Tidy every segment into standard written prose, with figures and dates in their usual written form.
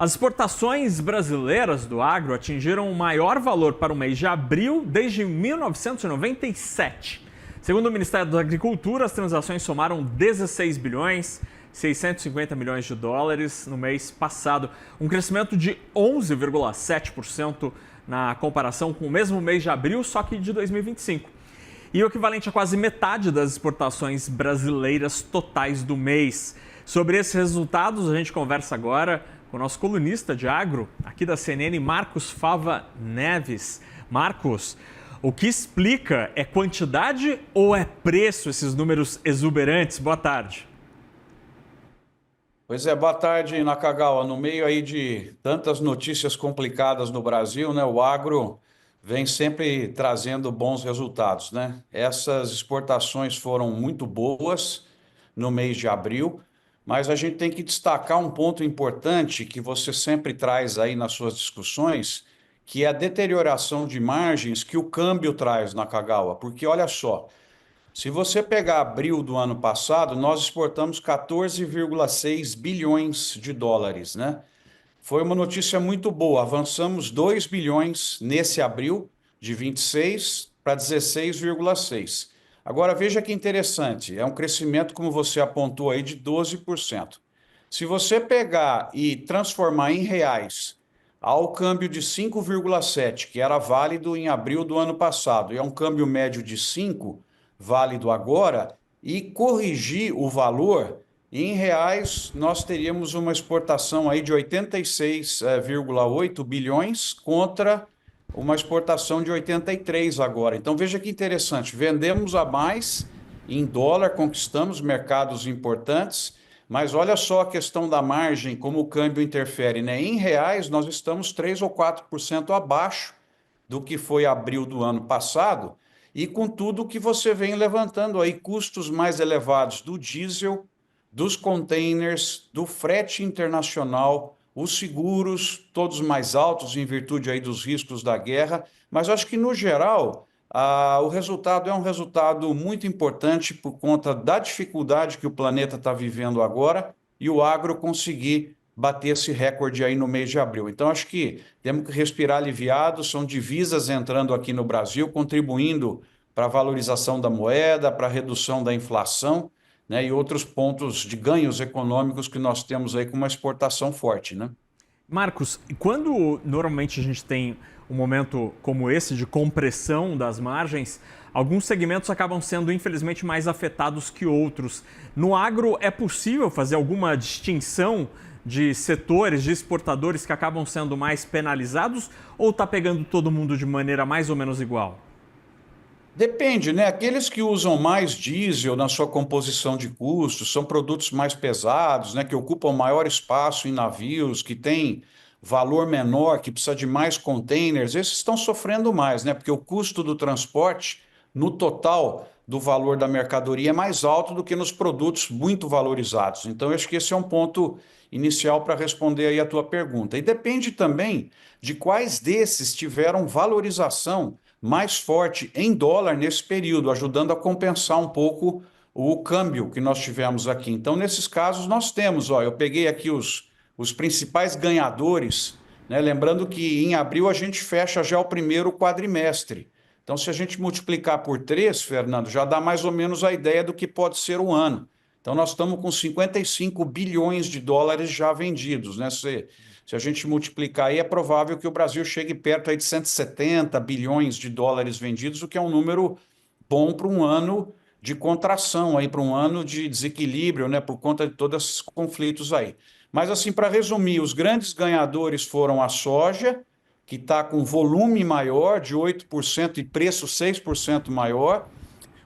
As exportações brasileiras do agro atingiram o maior valor para o mês de abril desde 1997. Segundo o Ministério da Agricultura, as transações somaram 16 bilhões 650 milhões de dólares no mês passado, um crescimento de 11,7% na comparação com o mesmo mês de abril, só que de 2025. E o equivalente a quase metade das exportações brasileiras totais do mês. Sobre esses resultados, a gente conversa agora com o nosso colunista de agro, aqui da CNN, Marcos Fava Neves. Marcos, o que explica é quantidade ou é preço esses números exuberantes? Boa tarde. Pois é, boa tarde, Nakagawa. No meio aí de tantas notícias complicadas no Brasil, né, o agro vem sempre trazendo bons resultados, né? Essas exportações foram muito boas no mês de abril, mas a gente tem que destacar um ponto importante que você sempre traz aí nas suas discussões, que é a deterioração de margens que o câmbio traz, Nakagawa. Porque olha só, se você pegar abril do ano passado, nós exportamos 14,6 bilhões de dólares, né? Foi uma notícia muito boa, avançamos 2 bilhões nesse abril, de 26 para 16,6. Agora veja que interessante, é um crescimento, como você apontou aí, de 12%. Se você pegar e transformar em reais, ao câmbio de 5,7, que era válido em abril do ano passado, e é um câmbio médio de 5, válido agora, e corrigir o valor, em reais nós teríamos uma exportação aí de 86,8 bilhões contra uma exportação de 83 agora. Então veja que interessante, vendemos a mais em dólar, conquistamos mercados importantes, mas olha só a questão da margem, como o câmbio interfere, né? Em reais nós estamos 3 ou 4% abaixo do que foi abril do ano passado, e com tudo que você vem levantando aí, custos mais elevados do diesel, dos containers, do frete internacional, os seguros, todos mais altos em virtude aí dos riscos da guerra, mas acho que no geral o resultado é um resultado muito importante por conta da dificuldade que o planeta está vivendo agora e o agro conseguir bater esse recorde aí no mês de abril. Então, acho que temos que respirar aliviados, são divisas entrando aqui no Brasil, contribuindo para a valorização da moeda, para a redução da inflação, né, e outros pontos de ganhos econômicos que nós temos aí com uma exportação forte, né? Marcos, quando normalmente a gente tem um momento como esse de compressão das margens, alguns segmentos acabam sendo infelizmente mais afetados que outros. No agro é possível fazer alguma distinção de setores, de exportadores que acabam sendo mais penalizados ou está pegando todo mundo de maneira mais ou menos igual? Depende, né? Aqueles que usam mais diesel na sua composição de custos, são produtos mais pesados, né? Que ocupam maior espaço em navios, que têm valor menor, que precisa de mais containers, esses estão sofrendo mais, né? Porque o custo do transporte, no total do valor da mercadoria, é mais alto do que nos produtos muito valorizados. Então, eu acho que esse é um ponto inicial para responder aí a tua pergunta. E depende também de quais desses tiveram valorização mais forte em dólar nesse período, ajudando a compensar um pouco o câmbio que nós tivemos aqui. Então, nesses casos, nós temos, ó, eu peguei aqui os principais ganhadores, né? Lembrando que em abril a gente fecha já o primeiro quadrimestre. Então, se a gente multiplicar por 3, Fernando, já dá mais ou menos a ideia do que pode ser o ano. Então, nós estamos com 55 bilhões de dólares já vendidos, né? Se a gente multiplicar aí, é provável que o Brasil chegue perto aí de 170 bilhões de dólares vendidos, o que é um número bom para um ano de contração, aí, para um ano de desequilíbrio, né? Por conta de todos esses conflitos aí. Mas, assim, para resumir, os grandes ganhadores foram a soja, que está com volume maior, de 8% e preço 6% maior.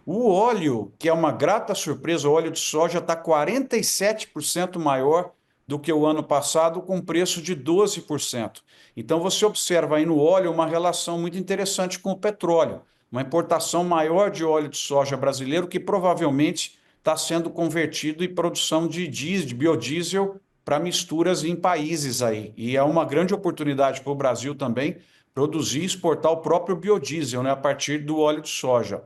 O óleo, que é uma grata surpresa, o óleo de soja está 47% maior do que o ano passado, com preço de 12%. Então você observa aí no óleo uma relação muito interessante com o petróleo, uma importação maior de óleo de soja brasileiro que provavelmente está sendo convertido em produção de diesel, de biodiesel para misturas em países aí. E é uma grande oportunidade para o Brasil também produzir e exportar o próprio biodiesel, né, a partir do óleo de soja.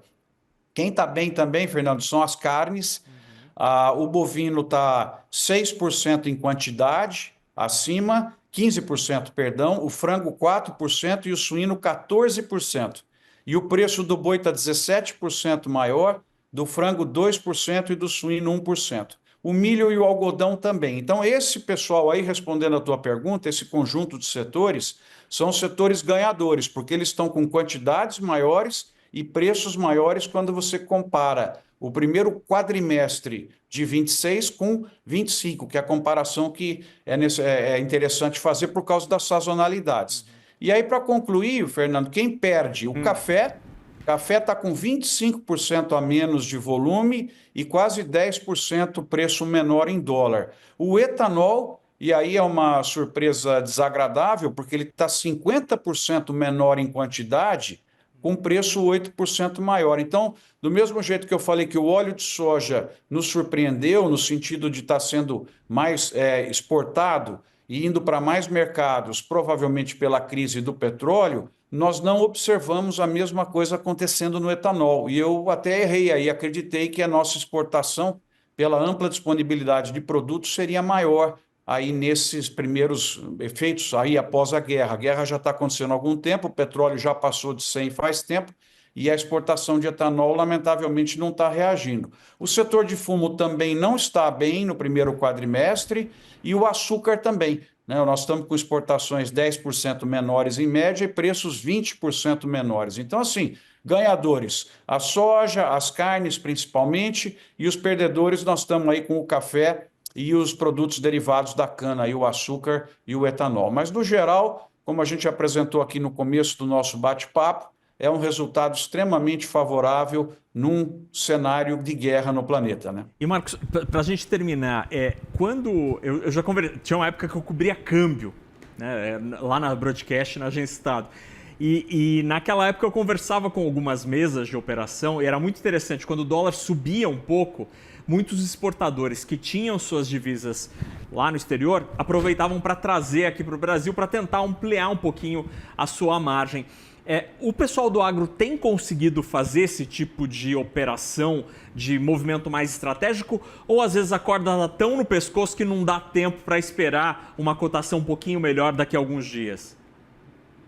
Quem está bem também, Fernando, são as carnes. O bovino está 6% em quantidade acima, 15%, perdão, o frango 4% e o suíno 14%. E o preço do boi está 17% maior, do frango 2% e do suíno 1%. O milho e o algodão também. Então, esse pessoal aí, respondendo a tua pergunta, esse conjunto de setores, são setores ganhadores, porque eles estão com quantidades maiores e preços maiores quando você compara o primeiro quadrimestre de 26 com 25, que é a comparação que é interessante fazer por causa das sazonalidades. E aí, para concluir, Fernando, quem perde? O café. Café está com 25% a menos de volume e quase 10% preço menor em dólar. O etanol, e aí é uma surpresa desagradável, porque ele está 50% menor em quantidade, com preço 8% maior. Então, do mesmo jeito que eu falei que o óleo de soja nos surpreendeu, no sentido de estar sendo mais exportado e indo para mais mercados, provavelmente pela crise do petróleo, nós não observamos a mesma coisa acontecendo no etanol. E eu até errei aí, acreditei que a nossa exportação, pela ampla disponibilidade de produtos, seria maior aí nesses primeiros efeitos aí após a guerra. A guerra já está acontecendo há algum tempo, o petróleo já passou de 100 faz tempo, e a exportação de etanol, lamentavelmente, não está reagindo. O setor de fumo também não está bem no primeiro quadrimestre, e o açúcar também. Nós estamos com exportações 10% menores em média e preços 20% menores. Então, assim, ganhadores, a soja, as carnes principalmente, e os perdedores nós estamos aí com o café e os produtos derivados da cana, aí, o açúcar e o etanol. Mas, no geral, como a gente apresentou aqui no começo do nosso bate-papo, é um resultado extremamente favorável num cenário de guerra no planeta, né? E, Marcos, para a gente terminar, quando eu já conversei, tinha uma época que eu cobria câmbio, né, lá na Broadcast, na Agência Estado. E naquela época eu conversava com algumas mesas de operação e era muito interessante, quando o dólar subia um pouco, muitos exportadores que tinham suas divisas lá no exterior aproveitavam para trazer aqui para o Brasil para tentar ampliar um pouquinho a sua margem. O pessoal do agro tem conseguido fazer esse tipo de operação, de movimento mais estratégico, ou às vezes a corda está tão no pescoço que não dá tempo para esperar uma cotação um pouquinho melhor daqui a alguns dias?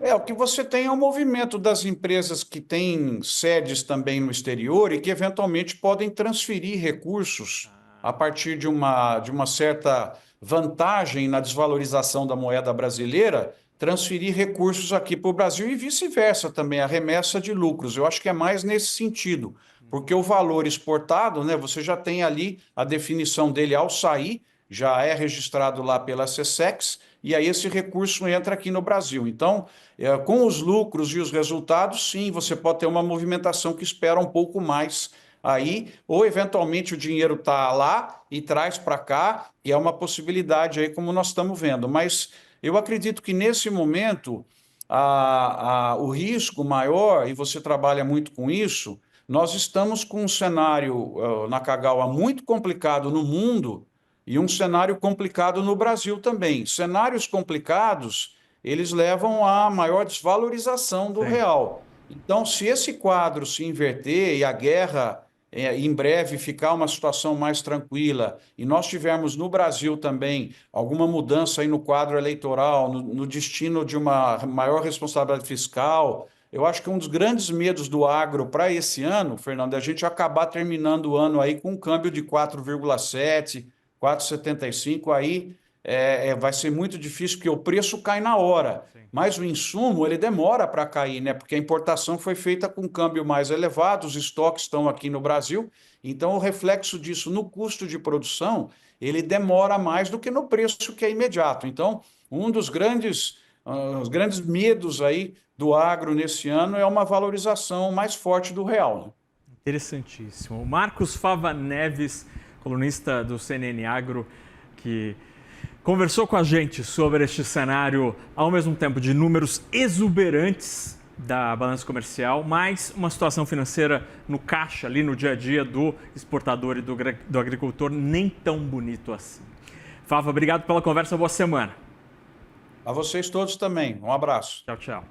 O que você tem é o movimento das empresas que têm sedes também no exterior e que eventualmente podem transferir recursos a partir de uma certa vantagem na desvalorização da moeda brasileira, transferir recursos aqui para o Brasil e vice-versa também, a remessa de lucros. Eu acho que é mais nesse sentido, porque o valor exportado, né, você já tem ali a definição dele ao sair, já é registrado lá pela SECEX, e aí esse recurso entra aqui no Brasil. Então, com os lucros e os resultados, sim, você pode ter uma movimentação que espera um pouco mais aí, ou eventualmente o dinheiro está lá e traz para cá, e é uma possibilidade aí, como nós estamos vendo. Mas eu acredito que nesse momento o risco maior, e você trabalha muito com isso, nós estamos com um cenário na Kagawa muito complicado no mundo e um cenário complicado no Brasil também. Cenários complicados, eles levam a maior desvalorização do real. Então, se esse quadro se inverter e a guerra em breve ficar uma situação mais tranquila e nós tivermos no Brasil também alguma mudança aí no quadro eleitoral, no destino de uma maior responsabilidade fiscal, eu acho que um dos grandes medos do agro para esse ano, Fernando, é a gente acabar terminando o ano aí com um câmbio de 4,7, 4,75, aí vai ser muito difícil, porque o preço cai na hora. Sim. Mas o insumo, ele demora para cair, né? Porque a importação foi feita com câmbio mais elevado, os estoques estão aqui no Brasil, então o reflexo disso no custo de produção, ele demora mais do que no preço que é imediato. Então, um dos grandes medos aí do agro nesse ano é uma valorização mais forte do real, né? Interessantíssimo. Marcos Fava Neves, colunista do CNN Agro, que conversou com a gente sobre este cenário, ao mesmo tempo de números exuberantes da balança comercial, mas uma situação financeira no caixa, ali no dia a dia do exportador e do agricultor, nem tão bonito assim. Fava, obrigado pela conversa, boa semana. A vocês todos também, um abraço. Tchau, tchau.